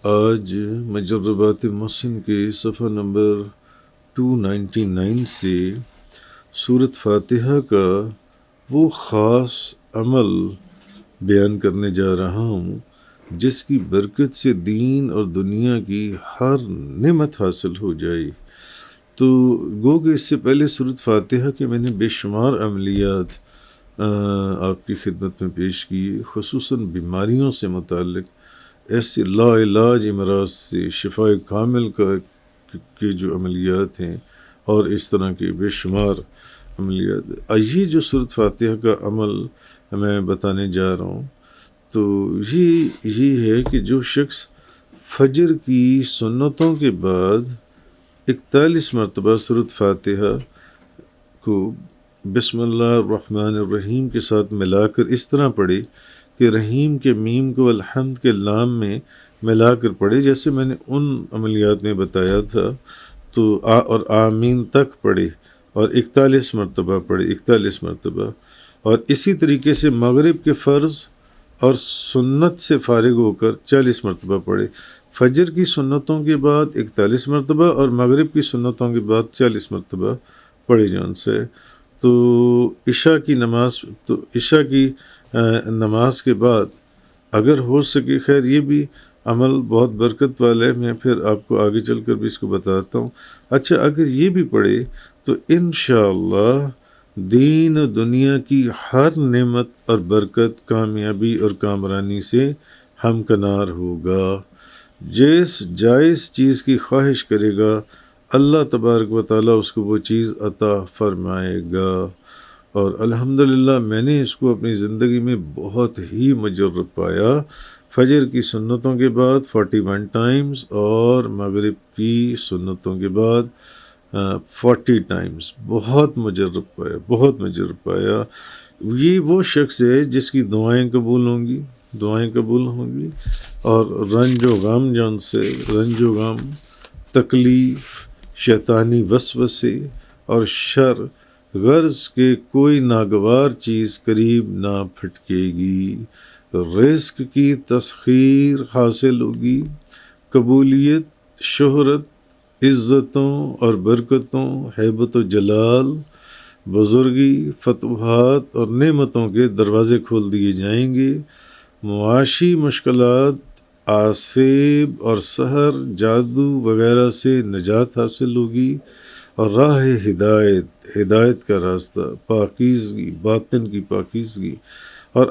آج مجربات محسن کے صفحہ نمبر 299 سے سورۃ فاتحہ کا وہ خاص عمل بیان کرنے جا رہا ہوں جس کی برکت سے دین اور دنیا کی ہر نعمت حاصل ہو جائے۔ تو گو کہ اس سے پہلے سورۃ فاتحہ کے میں نے بے شمار عملیات آپ کی خدمت میں پیش کیے، خصوصاً بیماریوں سے متعلق ایسے لا علاج امراض سے شفاء کامل کے جو عملیات ہیں اور اس طرح کے بے شمار عملیات۔ یہ جو سورۃ فاتحہ کا عمل میں بتانے جا رہا ہوں تو یہ ہے کہ جو شخص فجر کی سنتوں کے بعد 41 مرتبہ سورۃ فاتحہ کو بسم اللہ الرحمن الرحیم کے ساتھ ملا کر اس طرح پڑھے کہ رحیم کے میم کو الحمد کے لام میں ملا کر پڑھے، جیسے میں نے ان عملیات میں بتایا تھا، تو اور آمین تک پڑھے اور 41 مرتبہ پڑھے، 41 مرتبہ، اور اسی طریقے سے مغرب کے فرض اور سنت سے فارغ ہو کر 40 مرتبہ پڑھے۔ فجر کی سنتوں کے بعد 41 مرتبہ اور مغرب کی سنتوں کے بعد 40 مرتبہ پڑھے جان سے۔ تو عشاء کی نماز کے بعد اگر ہو سکے، خیر یہ بھی عمل بہت برکت والا ہے، میں پھر آپ کو آگے چل کر بھی اس کو بتاتا ہوں۔ اچھا، اگر یہ بھی پڑھے تو انشاءاللہ دین و دنیا کی ہر نعمت اور برکت، کامیابی اور کامرانی سے ہمکنار ہوگا۔ جس جائز چیز کی خواہش کرے گا اللہ تبارک و تعالیٰ اس کو وہ چیز عطا فرمائے گا، اور الحمدللہ میں نے اس کو اپنی زندگی میں بہت ہی مجرب پایا۔ فجر کی سنتوں کے بعد 41 ٹائمز اور مغرب کی سنتوں کے بعد 40 ٹائمز، بہت مجرب پایا۔ یہ وہ شخص ہے جس کی دعائیں قبول ہوں گی اور رنج و غم، تکلیف، شیطانی وسوسے اور شر، غرض کے کوئی ناگوار چیز قریب نہ پھٹکے گی، رزق کی تسخیر حاصل ہوگی، قبولیت، شہرت، عزتوں اور برکتوں، ہیبت و جلال، بزرگی، فتوحات اور نعمتوں کے دروازے کھول دیے جائیں گے، معاشی مشکلات، آسیب اور سحر، جادو وغیرہ سے نجات حاصل ہوگی، اور راہ ہدایت کا راستہ، پاکیزگی، باطن کی پاکیزگی اور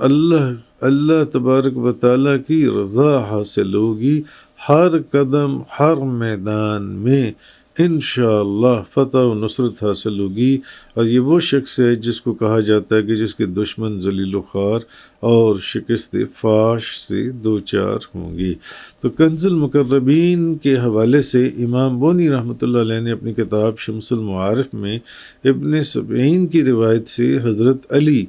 اللہ تبارک و تعالیٰ کی رضا حاصل ہوگی، ہر قدم، ہر میدان میں انشاءاللہ فتح و نصرت حاصل ہوگی۔ اور یہ وہ شخص ہے جس کو کہا جاتا ہے کہ جس کے دشمن ذلیل و خوار اور شکست فاش سے دوچار ہوں گی۔ تو کنز المقربین کے حوالے سے امام بونی رحمۃ اللہ علیہ نے اپنی کتاب شمس المعارف میں ابن سبعین کی روایت سے حضرت علی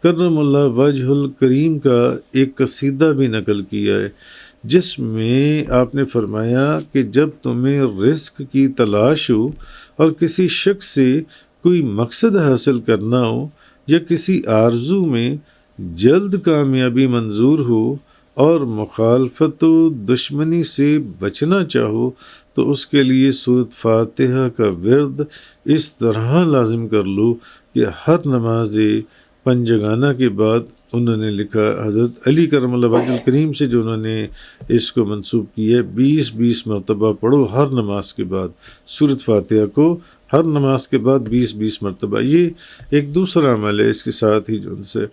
کرم اللہ وجہ الکریم کا ایک قصیدہ بھی نقل کیا ہے، جس میں آپ نے فرمایا کہ جب تمہیں رزق کی تلاش ہو اور کسی شخص سے کوئی مقصد حاصل کرنا ہو یا کسی آرزو میں جلد کامیابی منظور ہو اور مخالفت و دشمنی سے بچنا چاہو تو اس کے لیے سورۃ فاتحہ کا ورد اس طرح لازم کر لو کہ ہر نماز پنجگانہ کے بعد، انہوں نے لکھا حضرت علی کرم اللہ وجہ الکریم سے جو انہوں نے اس کو منسوب کی ہے، 20 مرتبہ پڑھو ہر نماز کے بعد سورۃ فاتحہ کو، ہر نماز کے بعد 20 مرتبہ۔ یہ ایک دوسرا عمل ہے اس کے ساتھ ہی جو ان سے،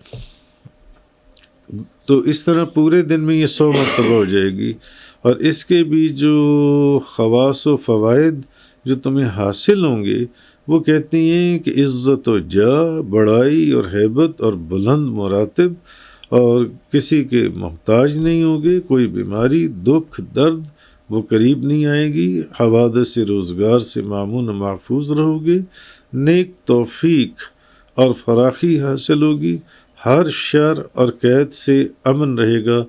تو اس طرح پورے دن میں یہ 100 مرتبہ ہو جائے گی۔ اور اس کے بھی جو خواص و فوائد جو تمہیں حاصل ہوں گے، وہ کہتی ہیں کہ عزت و جاہ، بڑائی اور ہیبت اور بلند مراتب، اور کسی کے محتاج نہیں ہوگے، کوئی بیماری، دکھ، درد وہ قریب نہیں آئے گی، حوادث روزگار سے مامون و محفوظ رہو گے، نیک توفیق اور فراخی حاصل ہوگی، ہر شر اور قید سے امن رہے گا،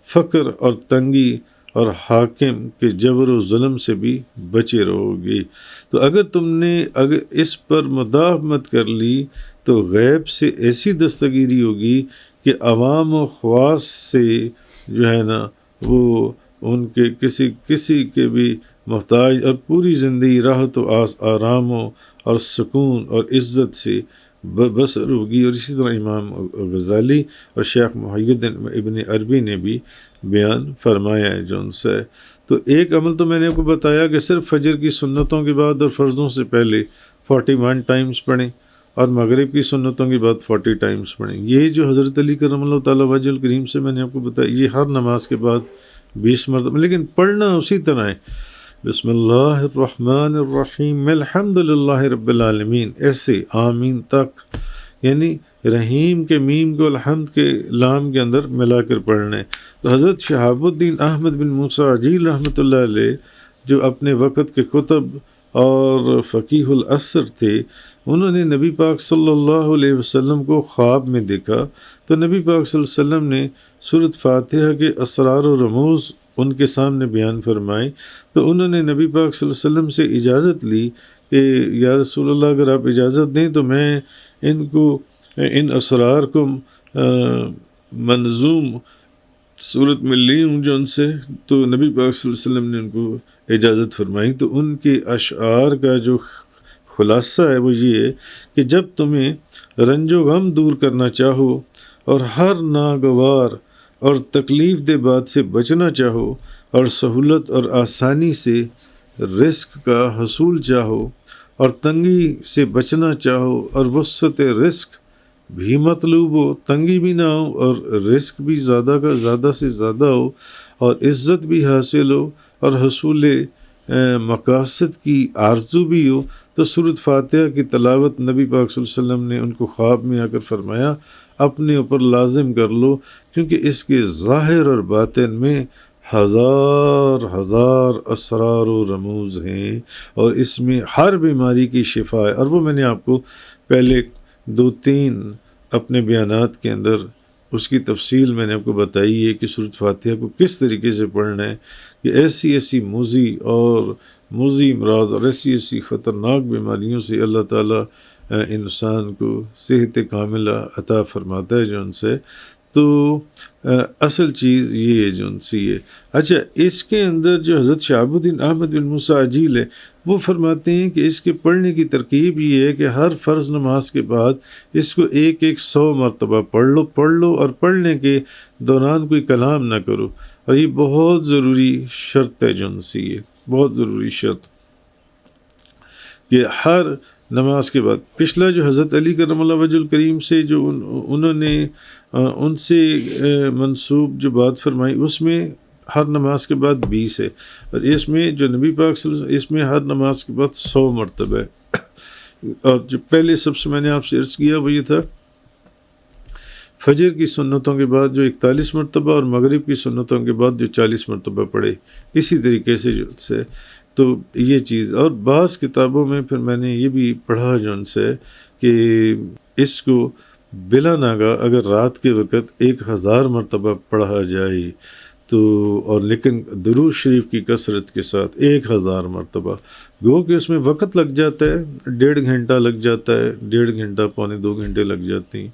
فقر اور تنگی اور حاکم کے جبر و ظلم سے بھی بچے رہو گے۔ تو اگر تم نے اس پر مداومت کر لی تو غیب سے ایسی دستگیری ہوگی کہ عوام و خواص سے جو ہے نا وہ ان کے کسی کے بھی محتاج، اور پوری زندگی راحت و آرام اور سکون اور عزت سے بسر ہوگی۔ اور اسی طرح امام غزالی اور شیخ محی الدین ابن عربی نے بھی بیان فرمایا ہے جو ان سے۔ تو ایک عمل تو میں نے آپ کو بتایا کہ صرف فجر کی سنتوں کے بعد اور فرضوں سے پہلے 41 ٹائمز پڑھیں، اور مغرب کی سنتوں کے بعد 40 ٹائمز پڑھیں۔ یہ جو حضرت علی کرم اللہ تعالیٰ وجہ الکریم سے میں نے آپ کو بتایا، یہ ہر نماز کے بعد 20 مرتبہ، لیکن پڑھنا اسی طرح ہے، بسم اللہ الرحمن الرحیم الحمد للہ رب العالمین، ایسے آمین تک، یعنی رحیم کے میم کو الحمد کے لام کے اندر ملا کر پڑھنے۔ تو حضرت شہاب الدین احمد بن موسیٰ عجیل رحمۃ اللہ علیہ، جو اپنے وقت کے کتب اور فقیہ العصر تھے، انہوں نے نبی پاک صلی اللہ علیہ وسلم کو خواب میں دیکھا، تو نبی پاک صلی اللہ علیہ وسلم نے سورۃ فاتحہ کے اسرار و رموز ان کے سامنے بیان فرمائے، تو انہوں نے نبی پاک صلی اللہ علیہ وسلم سے اجازت لی کہ یا رسول اللہ اگر آپ اجازت دیں تو میں ان اسرار کو منظوم صورت میں لی ہوں جو ان سے، تو نبی پاک صلی اللہ علیہ وسلم نے ان کو اجازت فرمائی۔ تو ان کے اشعار کا جو خلاصہ ہے وہ یہ ہے کہ جب تمہیں رنج و غم دور کرنا چاہو اور ہر ناگوار اور تکلیف دہ بات سے بچنا چاہو اور سہولت اور آسانی سے رزق کا حصول چاہو اور تنگی سے بچنا چاہو اور وسعت رزق بھی مطلوب ہو، تنگی بھی نہ ہو اور رزق بھی زیادہ سے زیادہ ہو اور عزت بھی حاصل ہو اور حصول مقاصد کی آرزو بھی ہو، تو سورۃ فاتحہ کی تلاوت نبی پاک صلی اللہ علیہ وسلم نے ان کو خواب میں آ کر فرمایا اپنے اوپر لازم کر لو، کیونکہ اس کے ظاہر اور باطن میں ہزار اسرار و رموز ہیں، اور اس میں ہر بیماری کی شفا ہے۔ اور وہ میں نے آپ کو پہلے 2-3 اپنے بیانات کے اندر اس کی تفصیل میں نے آپ کو بتائی ہے کہ سورۃ فاتحہ کو کس طریقے سے پڑھنا ہے، کہ ایسی موذی امراض اور ایسی خطرناک بیماریوں سے اللہ تعالیٰ انسان کو صحت کاملہ عطا فرماتا ہے جو ان سے۔ تو اصل چیز یہ ہے جو ان سے یہ۔ اچھا، اس کے اندر جو حضرت شہاب الدین احمد بن موسیٰ عجیل ہے، وہ فرماتے ہیں کہ اس کے پڑھنے کی ترکیب یہ ہے کہ ہر فرض نماز کے بعد اس کو 100 مرتبہ پڑھ لو اور پڑھنے کے دوران کوئی کلام نہ کرو، اور یہ بہت ضروری شرط ہے جو ان سے یہ بہت ضروری شرط، کہ ہر نماز کے بعد۔ پچھلا جو حضرت علی کرم اللہ وجہ الکریم سے جو انہوں نے ان سے منسوب جو بات فرمائی، اس میں ہر نماز کے بعد 20 ہے، اور اس میں جو نبی پاک صلی اللہ علیہ وسلم، اس میں ہر نماز کے بعد 100 مرتبہ ہے۔ اور جو پہلے سب سے میں نے آپ سے عرض کیا وہ یہ تھا فجر کی سنتوں کے بعد جو 41 مرتبہ اور مغرب کی سنتوں کے بعد جو 40 مرتبہ پڑھے، اسی طریقے سے جو سے۔ تو یہ چیز، اور بعض کتابوں میں پھر میں نے یہ بھی پڑھا جو ان سے کہ اس کو بلا ناغہ اگر رات کے وقت 1000 مرتبہ پڑھا جائے تو، اور لیکن درود شریف کی کثرت کے ساتھ 1000 مرتبہ، گو کہ اس میں وقت لگ جاتا ہے، 1.5 گھنٹہ لگ جاتا ہے، 1.5 گھنٹہ 2 گھنٹے لگ جاتے ہیں،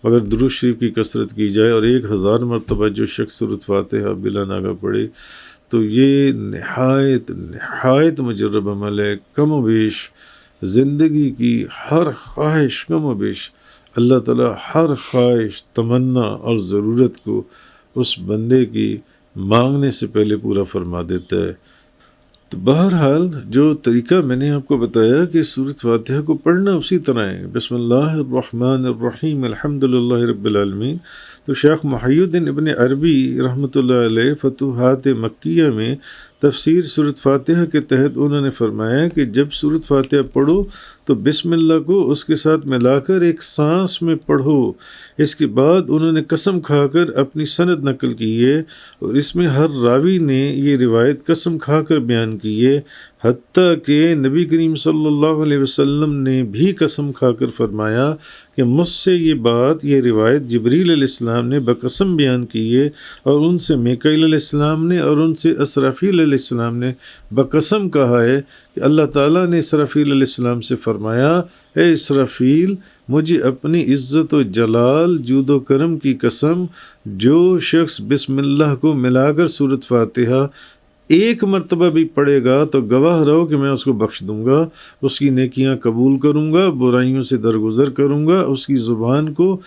مگر درود شریف کی کثرت کی جائے اور 1000 مرتبہ جو شخص سورۃ فاتحہ بلا ناغہ پڑھے، تو یہ نہایت مجرب عمل ہے۔ کم و بیش زندگی کی ہر خواہش، کم و بیش اللہ تعالیٰ ہر خواہش، تمنا اور ضرورت کو اس بندے کی مانگنے سے پہلے پورا فرما دیتا ہے۔ تو بہرحال جو طریقہ میں نے آپ کو بتایا کہ سورۃ فاتحہ کو پڑھنا اسی طرح ہے، بسم اللہ الرحمن الرحیم الحمد للہ رب العالمین۔ تو شیخ محی الدین ابن عربی رحمۃ اللہ علیہ فتوحات مکیہ میں تفسیر سورۃ فاتحہ کے تحت انہوں نے فرمایا کہ جب سورۃ فاتحہ پڑھو تو بسم اللہ کو اس کے ساتھ ملا کر ایک سانس میں پڑھو۔ اس کے بعد انہوں نے قسم کھا کر اپنی سند نقل کی ہے، اور اس میں ہر راوی نے یہ روایت قسم کھا کر بیان کی ہے، حتیٰ کہ نبی کریم صلی اللہ علیہ وسلم نے بھی قسم کھا کر فرمایا کہ مجھ سے یہ روایت جبریل علیہ السلام نے بقسم بیان کی ہے، اور ان سے میکائیل علیہ السلام نے اور ان سے اسرافیل علیہ السلام نے بقسم کہا ہے کہ اللہ تعالیٰ نے اسرافیل علیہ السلام سے فرمایا، اے اسرافیل، مجھے اپنی عزت و جلال جود و کرم کی قسم، جو شخص بسم اللہ کو ملا کر سورۃ فاتحہ ایک مرتبہ بھی پڑھے گا تو گواہ رہو کہ میں اس کو بخش دوں گا، اس کی نیکیاں قبول کروں گا، برائیوں سے درگزر کروں گا، اس کی زبان کو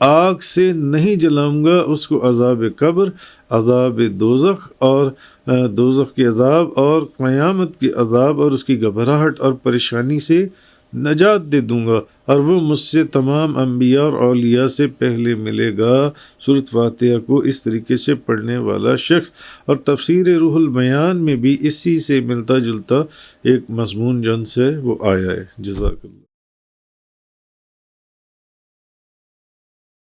آگ سے نہیں جلاؤں گا، اس کو عذاب قبر، عذاب دوزخ اور دوزخ کے عذاب اور قیامت کے عذاب اور اس کی گھبراہٹ اور پریشانی سے نجات دے دوں گا، اور وہ مجھ سے تمام انبیاء اور اولیاء سے پہلے ملے گا۔ سورۃ فاتحہ کو اس طریقے سے پڑھنے والا شخص، اور تفسیر روح البیان میں بھی اسی سے ملتا جلتا ایک مضمون جن سے وہ آیا ہے۔ جزاک اللہ۔